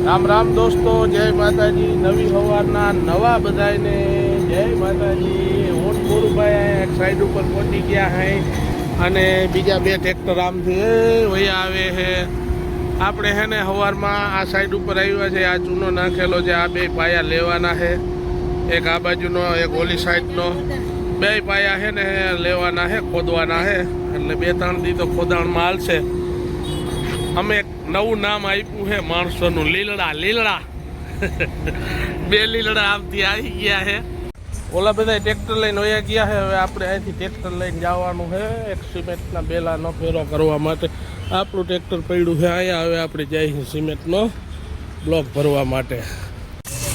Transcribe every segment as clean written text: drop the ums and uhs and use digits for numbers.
રામ રામ દોસ્તો, જય માતાજી। નવી સવારના નવા બધાને જય માતાજી। હું ગુરુભાઈ એક સાઈડ ઉપર પહોંચી ગયા હે અને બીજા બે ટ્રેક્ટર આમથી વયા આવે છે। આપણે હે ને સવારમાં આ સાઈડ ઉપર આવ્યા છે। આ ચૂનો નાખેલો છે, આ બે પાયા લેવાના છે, એક આ બાજુનો એક ઓલી સાઈડનો। બે પાયા છે ને લેવાના છે, ખોદવાના છે, એટલે 2-3 દી તો ખોદાણમાં હાલશે। અમે એક નવું નામ આપ્યું છે માણસોનું, લીલડા લીલડા। બે લીલડા આમથી આવી ગયા છે। ઓલા બધા ટ્રેક્ટર લઈને વયા ગયા છે। હવે આપણે અહીંથી ટ્રેક્ટર લઈને જવાનું છે એક સિમેન્ટના બેલાનો ફેરો કરવા માટે। આપણું ટ્રેક્ટર પડ્યું છે અહીંયા। હવે આપણે જઈએ સિમેન્ટનો બ્લોક ભરવા માટે।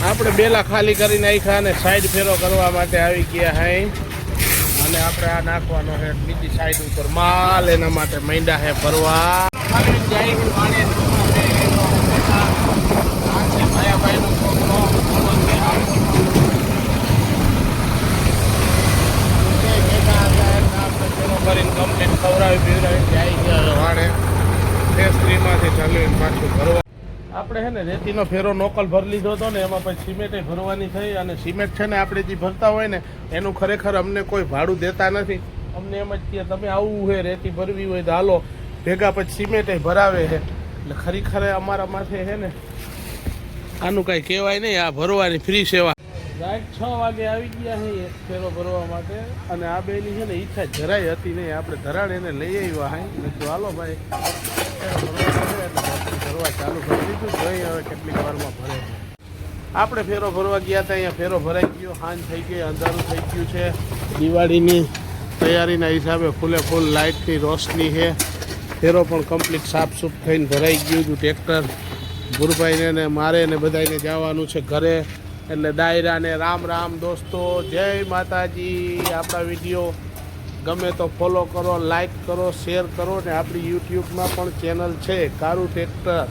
આપણે બેલા ખાલી કરી નાખ્યા અને સાઈડ ફેરો કરવા માટે આવી ગયા છે। અને આપણે આ નાખવાનો છે બીજી સાઈડ ઉપર માલ, એના માટે માંડ્યા છે ભરવા। કમ્પ્લીટ ખવડાવી પીવડાવી જાય ગયા વાણે ફેસ્ટ્રીમાંથી ચાલીને પાછું ભરવા। આપણે છે ને રેતીનો ફેરો નોકલ ભરી લીધો હતો ને, એમાં પછી સિમેન્ટ ભરવાની થઈ। અને સિમેન્ટ છે ને આપણે જે ભરતા હોય ને એનું ખરેખર અમને કોઈ ભાડું દેતા નથી। અમને એમ જ કહે તમે આવવું હોય રેતી ભરવી હોય તો હાલો ભેગા, પછી સિમેન્ટ ભરાવે છે। એટલે ખરેખર અમારા માથે છે ને આનું કાંઈ કહેવાય નહીં, આ ભરવાની ફ્રી સેવા। રાત 6 વાગે આવી ગયા છે એક ફેરો ભરવા માટે। અને આ બેની છે ને ઈચ્છા જરાય હતી નહીં, આપણે ધરાડ એને લઈ આવ્યા હે। તો હાલો ભાઈ ભરવા ચાલુ કરી દીધું, જોઈએ હવે કેટલીક વારમાં ભરે છે। આપણે ફેરો ભરવા ગયા હતા, અહીંયા ફેરો ભરાઈ ગયો, સાંજ થઈ ગઈ, અંધારું થઈ ગયું છે। દિવાળીની તૈયારીના હિસાબે ફૂલે ફૂલ લાઇટની રોશની છે। ફેરો પણ કમ્પ્લીટ સાફસૂફ થઈને ભરાઈ ગયું હતું ટ્રેક્ટર। ગુરુભાઈને ને મારે ને બધાને જવાનું છે ઘરે, એટલે ડાયરાને રામ રામ દોસ્તો, જય માતાજી। આપણા વિડીયો ગમે તો ફોલો કરો, લાઈક કરો, શેર કરો ને આપણી યુટ્યુબમાં પણ ચેનલ છે કારું ટ્રેક્ટર।